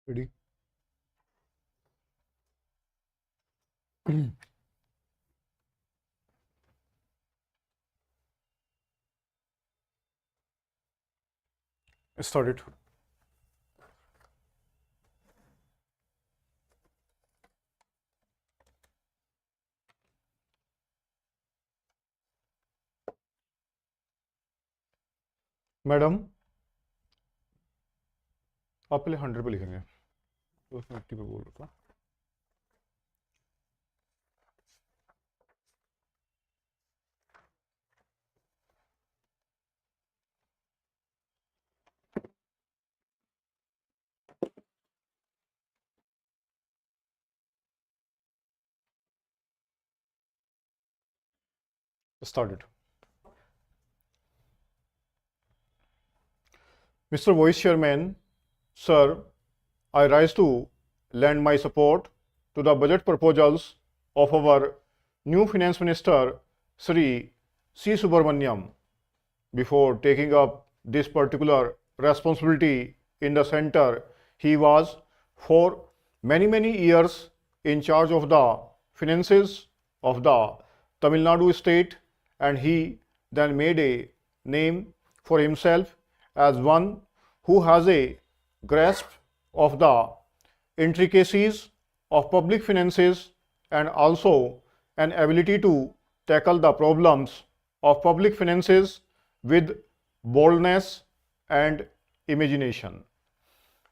Ready? Started. Madam आप पहले 100 पे लिखेंगे तो उसमें 80 पे बोल रहा था. Started. Mr. Vice Chairman, sir, I rise to lend my support to the budget proposals of our new Finance Minister, Sri C. Subramaniam. Before taking up this particular responsibility in the center, he was for many years in charge of the finances of the Tamil Nadu state, and he then made a name for himself as one who has a grasp of the intricacies of public finances and also an ability to tackle the problems of public finances with boldness and imagination.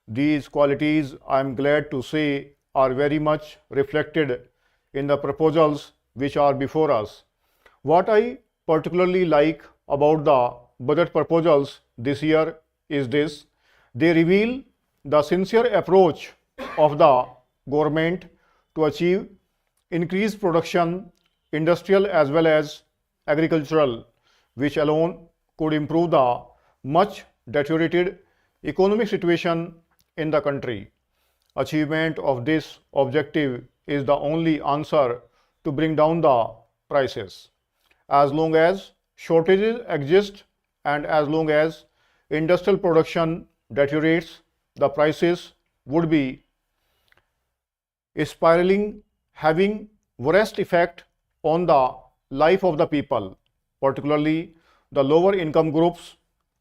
These qualities, I am glad to say, are very much reflected in the proposals which are before us. What I particularly like about the budget proposals this year is this: they reveal the sincere approach of the government to achieve increased production, industrial as well as agricultural, which alone could improve the much deteriorated economic situation in the country. Achievement of this objective is the only answer to bring down the prices. As long as shortages exist and as long as industrial production deteriorates, the prices would be spiraling, having worst effect on the life of the people, particularly the lower income groups.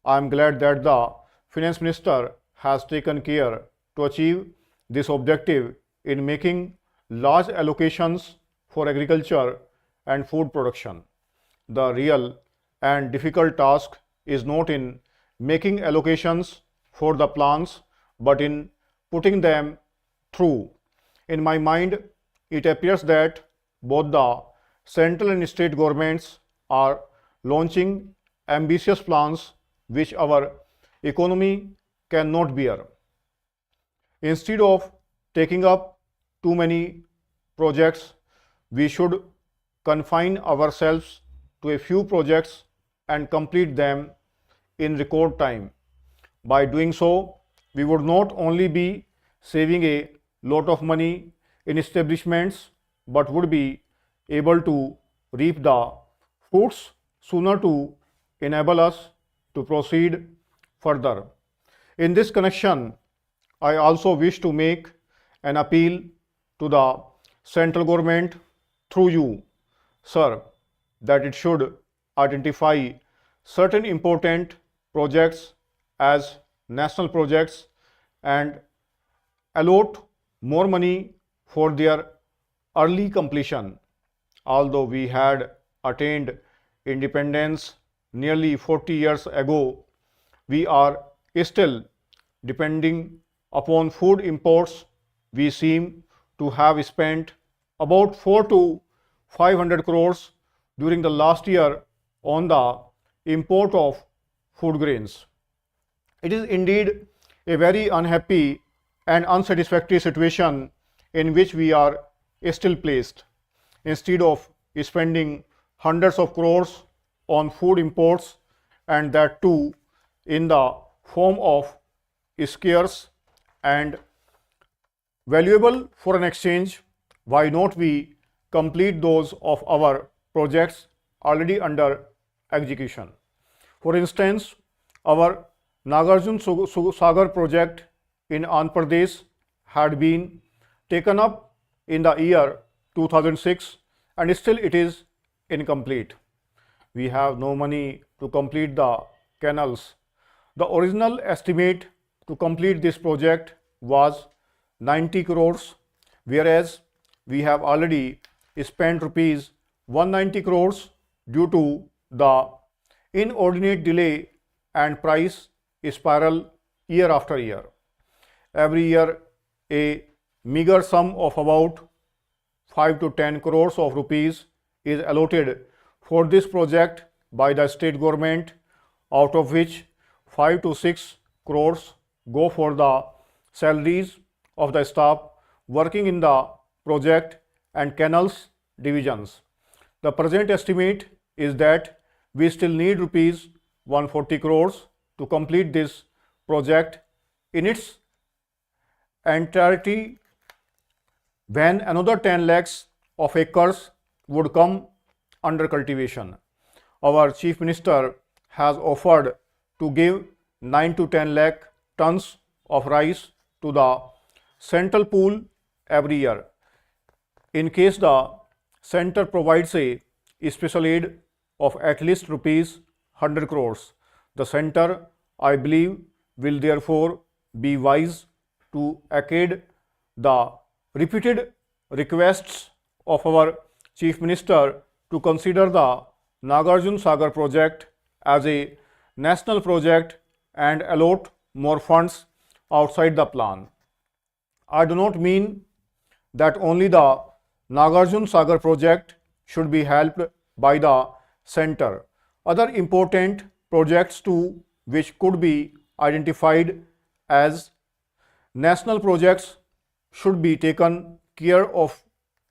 I am glad that the Finance Minister has taken care to achieve this objective in making large allocations for agriculture and food production. The real and difficult task is not in making allocations for the plants, but in putting them through. In my mind, it appears that both the central and state governments are launching ambitious plans which our economy cannot bear. Instead of taking up too many projects, we should confine ourselves to a few projects and complete them in record time. By doing so, we would not only be saving a lot of money in establishments, but would be able to reap the fruits sooner to enable us to proceed further. In this connection, I also wish to make an appeal to the central government through you, sir, that it should identify certain important projects as national projects and allot more money for their early completion. Although we had attained independence nearly 40 years ago, we are still depending upon food imports. We seem to have spent about 4 to 500 crores during the last year on the import of food grains. It is indeed a very unhappy and unsatisfactory situation in which we are still placed. Instead of spending hundreds of crores on food imports, and that too in the form of scarce and valuable foreign exchange, why not we complete those of our projects already under execution? For instance, our Nagarjun Sagar project in Andhra Pradesh had been taken up in the year 2006 and still it is incomplete. We have no money to complete the canals. The original estimate to complete this project was 90 crores, whereas we have already spent rupees 190 crores due to the inordinate delay and price spiral year after year. Every year, a meager sum of about 5 to 10 crores of rupees is allotted for this project by the state government, out of which 5 to 6 crores go for the salaries of the staff working in the project and canals divisions. The present estimate is that we still need rupees 140 crores to complete this project in its entirety, when another 10 lakhs of acres would come under cultivation. Our Chief Minister has offered to give 9 to 10 lakh tons of rice to the central pool every year. In case the center provides a special aid of at least rupees 100 crores, the center, I believe, will therefore be wise to accede the repeated requests of our Chief Minister to consider the Nagarjuna Sagar project as a national project and allot more funds outside the plan. I do not mean that only the Nagarjuna Sagar project should be helped by the center. Other important projects too, which could be identified as national projects, should be taken care of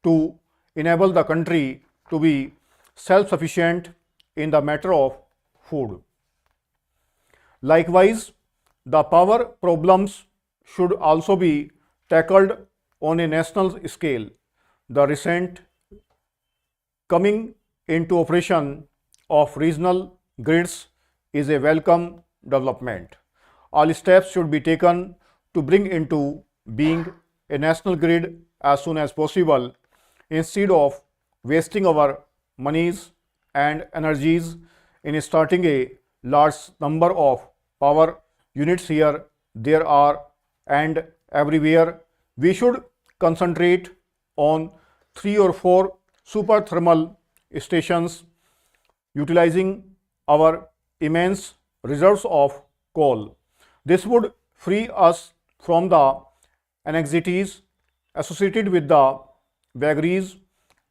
to enable the country to be self-sufficient in the matter of food. Likewise, the power problems should also be tackled on a national scale. The recent coming into operation of regional grids is a welcome development. All steps should be taken to bring into being a national grid as soon as possible, instead of wasting our monies and energies in starting a large number of power units here, there are, and everywhere. We should concentrate on 3 or 4 super thermal stations utilizing our immense reserves of coal. This would free us from the anxieties associated with the vagaries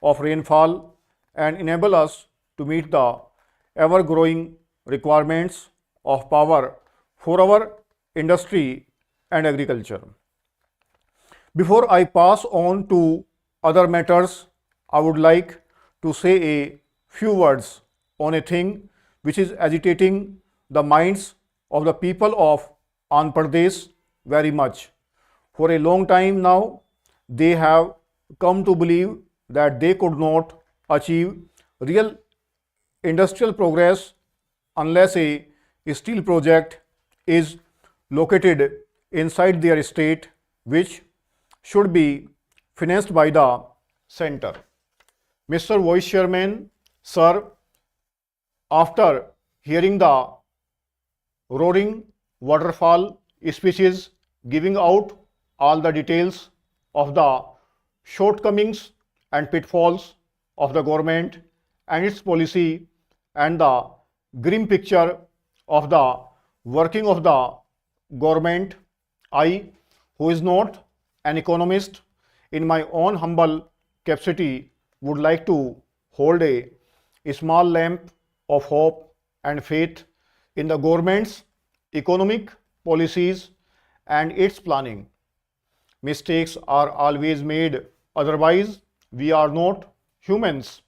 of rainfall and enable us to meet the ever-growing requirements of power for our industry and agriculture. Before I pass on to other matters, I would like to say a few words on a thing which is agitating the minds of the people of Andhra Pradesh very much. For a long time now, they have come to believe that they could not achieve real industrial progress unless a steel project is located inside their state, which should be financed by the center. Mr. Vice Chairman, sir, after hearing the roaring waterfall speeches giving out all the details of the shortcomings and pitfalls of the government and its policy and the grim picture of the working of the government, I, who is not an economist, in my own humble capacity would like to hold a small lamp of hope and faith in the government's economic policies and its planning. Mistakes are always made, otherwise we are not humans.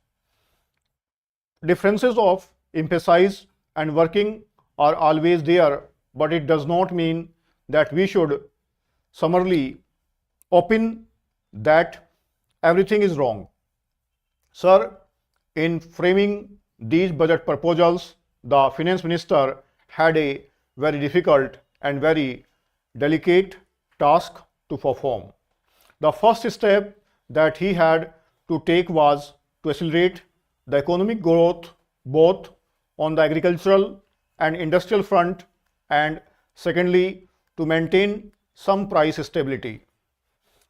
Differences of emphasis and working are always there, but it does not mean that we should summarily opine that everything is wrong. Sir, in framing these budget proposals, the finance minister had a very difficult and very delicate task to perform. The first step that he had to take was to accelerate the economic growth both on the agricultural and industrial front, and secondly, to maintain some price stability.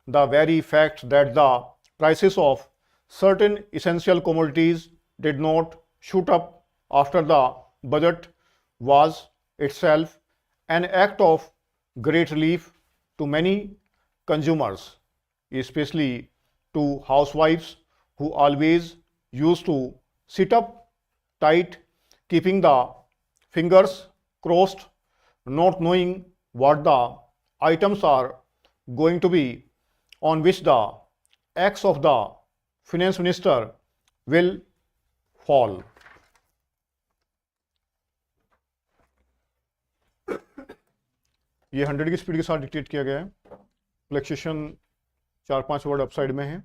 The very fact that the prices of certain essential commodities did not shoot up after the budget was itself an act of great relief to many consumers, especially to housewives who always used to sit up tight, keeping the fingers crossed, not knowing what the items are going to be on which the axe of the finance minister will fall. ये 100 की speed के साथ dictate किया गया है. फ्लेक्सेशन 4-5 word upside में है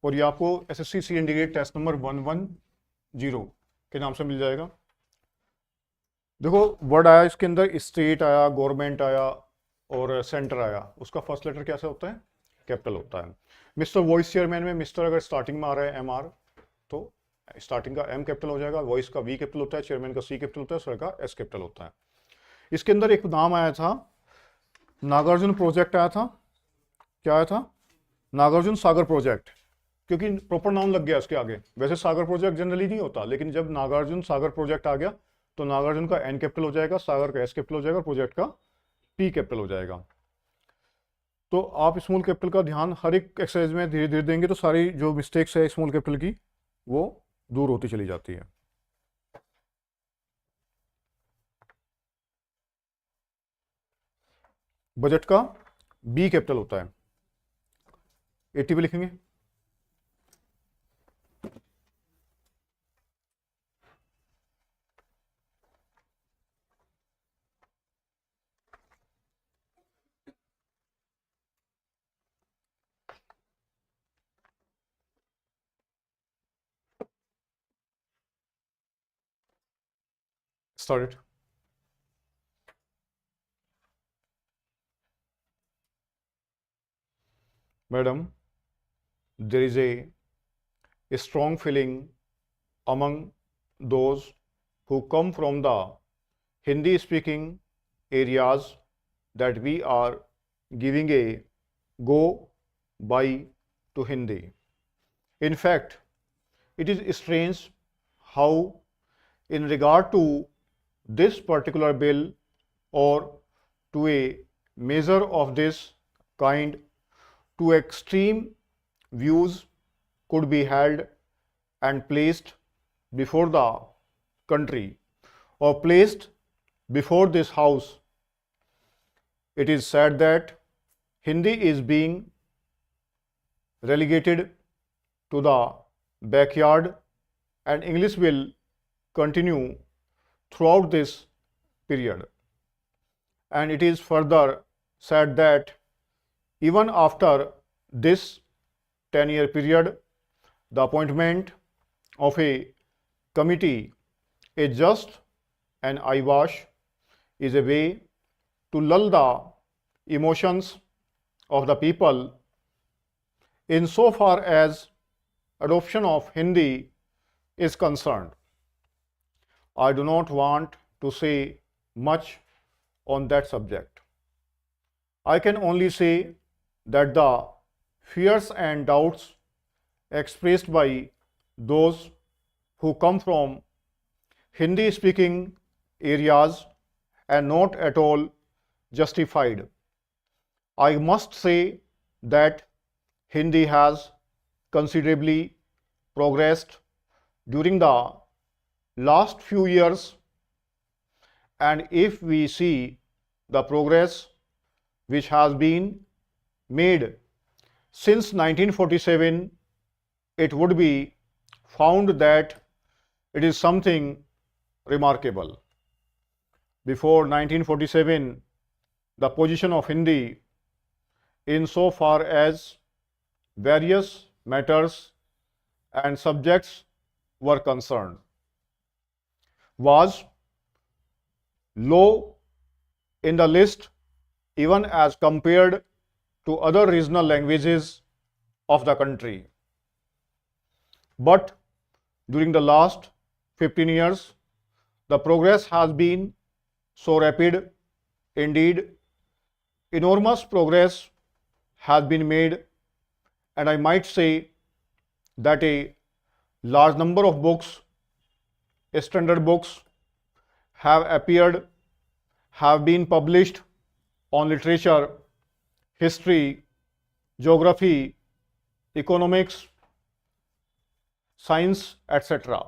और ये आपको SSC C D test number 110 के नाम से मिल जाएगा. देखो वर्ड आया इसके अंदर, स्टेट आया, गवर्नमेंट आया और सेंटर आया. उसका फर्स्ट लेटर कैसा होता है? कैपिटल होता है. मिस्टर वॉइस चेयरमैन में मिस्टर अगर स्टार्टिंग में आ रहा है MR तो स्टार्टिंग का M कैपिटल हो जाएगा, वॉइस का V कैपिटल होता है, चेयरमैन का C कैपिटल होता है, सर का S कैपिटल होता है. इसके अंदर एक नाम आया था, नागार्जुन प्रोजेक्ट आया था. क्या आया था? नागार्जुन सागर प्रोजेक्ट, क्योंकि प्रॉपर नाउन लग गया इसके आगे. वैसे सागर प्रोजेक्ट जनरली नहीं होता, लेकिन जब नागार्जुन सागर प्रोजेक्ट आ गया तो नागार्जुन का N कैपिटल हो जाएगा, सागर का S कैपिटल हो जाएगा, प्रोजेक्ट का P कैपिटल हो जाएगा. तो आप स्मॉल कैपिटल का ध्यान हर एक एक्सरसाइज में धीरे धीरे देंगे तो सारी जो मिस्टेक्स है स्मॉल कैपिटल की वो दूर होती चली जाती है. बजट का B कैपिटल होता है. 80 पे लिखेंगे. Started. Madam, there is a strong feeling among those who come from the Hindi speaking areas that we are giving a go by to Hindi. In fact, it is strange how in regard to this particular bill or to a measure of this kind, two extreme views could be held and placed before the country or placed before this house. It is said that Hindi is being relegated to the backyard and English will continue throughout this period. And it is further said that even after this 10-year period, the appointment of a committee, a just and eyewash, is a way to lull the emotions of the people insofar as adoption of Hindi is concerned. I do not want to say much on that subject. I can only say that the fears and doubts expressed by those who come from Hindi speaking areas are not at all justified. I must say that Hindi has considerably progressed during the last few years, and if we see the progress which has been made since 1947, it would be found that it is something remarkable. Before 1947, the position of Hindi in so far as various matters and subjects were concerned was low in the list even as compared to other regional languages of the country. But during the last 15 years, the progress has been so rapid. Indeed, enormous progress has been made, and I might say that a large number of books, standard books, have appeared, have been published on literature, history, geography, economics, science, etc.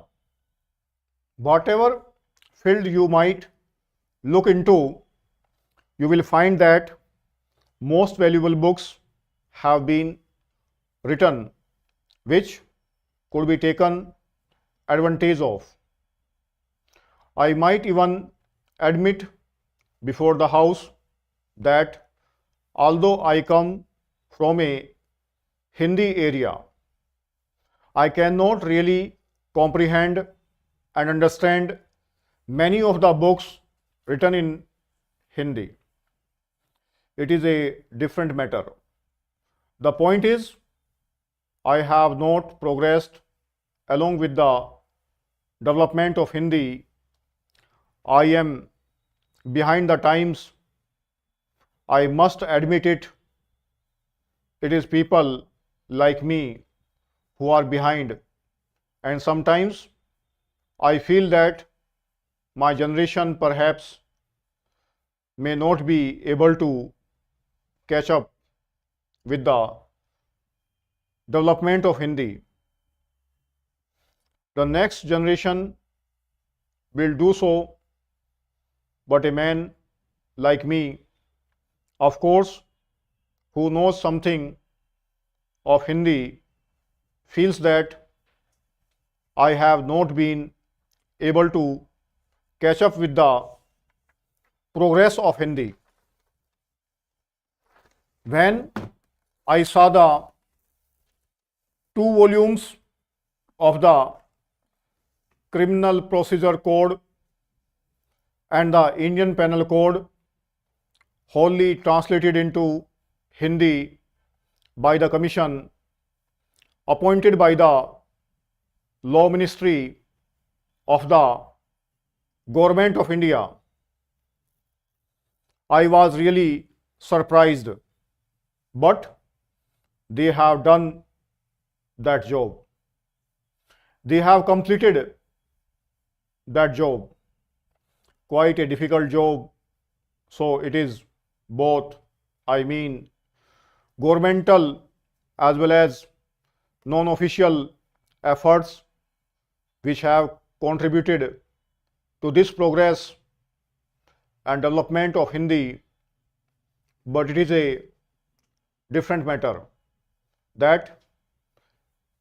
Whatever field you might look into, you will find that most valuable books have been written which could be taken advantage of. I might even admit before the house that although I come from a Hindi area, I cannot really comprehend and understand many of the books written in Hindi. It is a different matter. The point is, I have not progressed along with the development of Hindi. I am behind the times. I must admit it. It is people like me who are behind, and sometimes I feel that my generation perhaps may not be able to catch up with the development of Hindi. The next generation will do so, but a man like me, of course, who knows something of Hindi, feels that I have not been able to catch up with the progress of Hindi. When I saw the 2 volumes of the Criminal Procedure Code and the Indian Penal Code wholly translated into Hindi by the commission appointed by the Law Ministry of the Government of India, I was really surprised, but they have done that job. They have completed that job, quite a difficult job. So it is both, governmental as well as non-official efforts which have contributed to this progress and development of Hindi, but it is a different matter that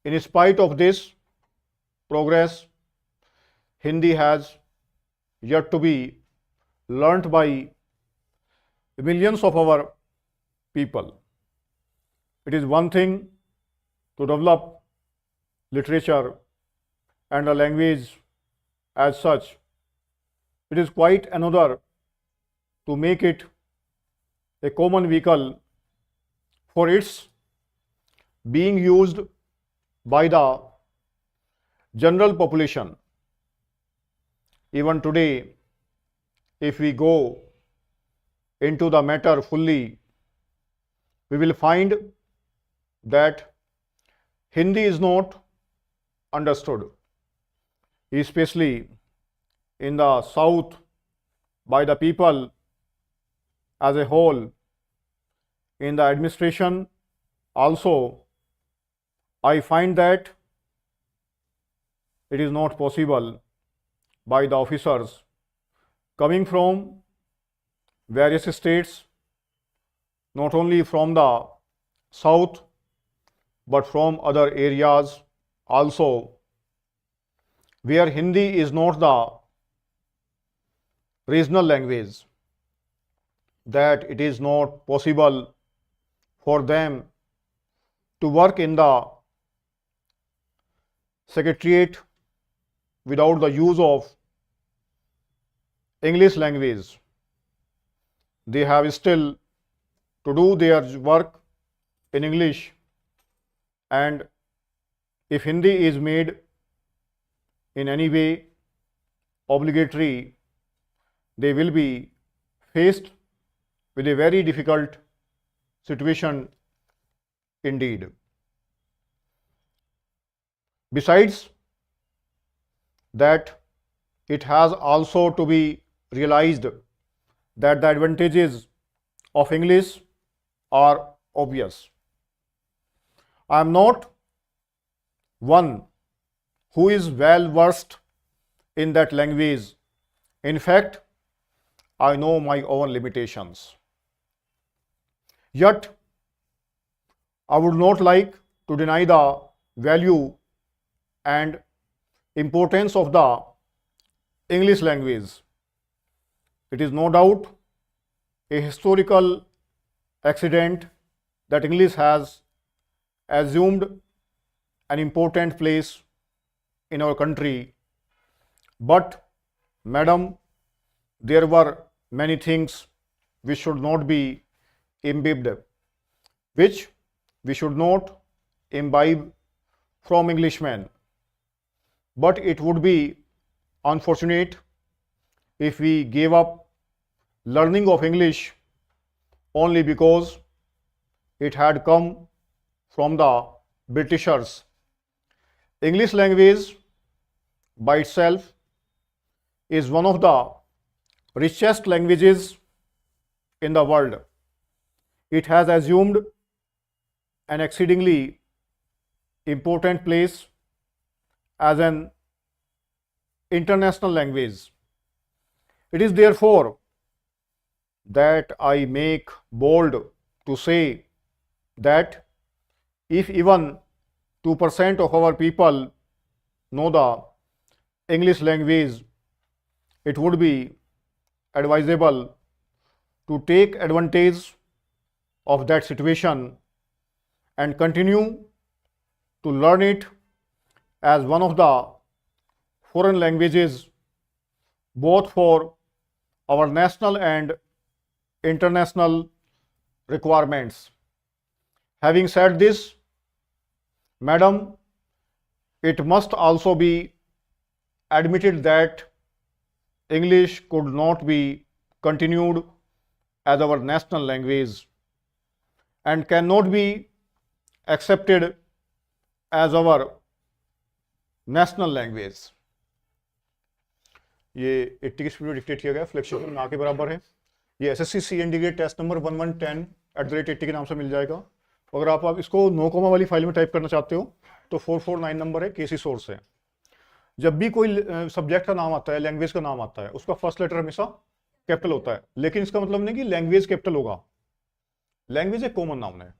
in spite of this progress, Hindi has yet to be learnt by millions of our people. It is one thing to develop literature and a language as such. It is quite another to make it a common vehicle for its being used by the general population. Even today, if we go into the matter fully, we will find that Hindi is not understood, especially in the South by the people as a whole. In the administration also, I find that it is not possible by the officers coming from various states, not only from the South, but from other areas also, where Hindi is not the regional language, that it is not possible for them to work in the secretariat without the use of English language. They have still to do their work in English, and if Hindi is made in any way obligatory, they will be faced with a very difficult situation indeed. Besides that, it has also to be realized that the advantages of English are obvious. I am not one who is well versed in that language. In fact, I know my own limitations. Yet, I would not like to deny the value and importance of the English language. It is no doubt a historical accident that English has assumed an important place in our country. But, madam, there were many things which should not be imbibed, which we should not imbibe from Englishmen. But it would be unfortunate if we gave up learning of English only because it had come from the Britishers. English language by itself is one of the richest languages in the world. It has assumed an exceedingly important place as an international language. It is therefore that I make bold to say that if even 2% of our people know the English language, it would be advisable to take advantage of that situation and continue to learn it as one of the foreign languages, both for our national and international requirements. Having said this, madam, it must also be admitted that English could not be continued as our national language and cannot be accepted as our national language. ये 80 की speed में dictate किया गया, flexible ना के बराबर है। ये SSC CND टेस्ट नंबर 1110@80 के नाम से मिल जाएगा। अगर आप इसको 9 कोमा वाली फाइल में टाइप करना चाहते हो तो 449 नंबर है, केसी सोर्स है। जब भी कोई सब्जेक्ट का नाम आता है, लैंग्वेज का नाम आता है, उसका फर्स्ट लेटर हमेशा कैपिटल होता है, लेकिन इसका मतलब नहीं कि लैंग्वेज कैपिटल होगा। लैंग्वेज एक कॉमन नाउन है,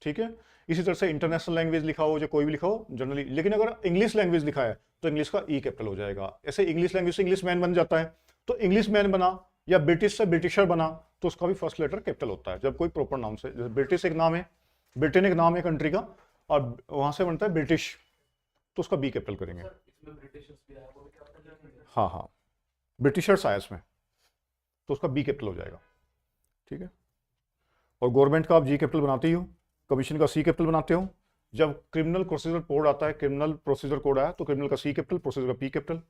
ठीक है। इसी तरह से इंटरनेशनल लैंग्वेज लिखा हो, जो कोई भी लिखा हो जनरली, लेकिन अगर इंग्लिश लैंग्वेज लिखा है तो इंग्लिश का ई कैपिटल हो जाएगा। ऐसे इंग्लिश लैंग्वेज से इंग्लिश मैन बन जाता है, तो इंग्लिश मैन बना या ब्रिटिश से ब्रिटिशर बना तो उसका भी फर्स्ट लेटर कैपिटल होता है। जब कोई प्रॉपर नाउन से, जैसे ब्रिटिश एक नाम है, ब्रिटेन एक नाम है कंट्री का, और वहां से बनता है ब्रिटिश, तो उसका बी कैपिटल करेंगे। हाँ हाँ, ब्रिटिशर्स आया इसमें, तो उसका बी कैपिटल हो जाएगा, ठीक है। और गवर्नमेंट का आप जी कैपिटल बनाते ही हो, कमीशन का सी कैपिटल बनाते हो। जब क्रिमिनल प्रोसीजर कोड आता है, क्रिमिनल प्रोसीजर कोड आया तो क्रिमिनल का सी कैपिटल, प्रोसीजर का पी कैपिटल।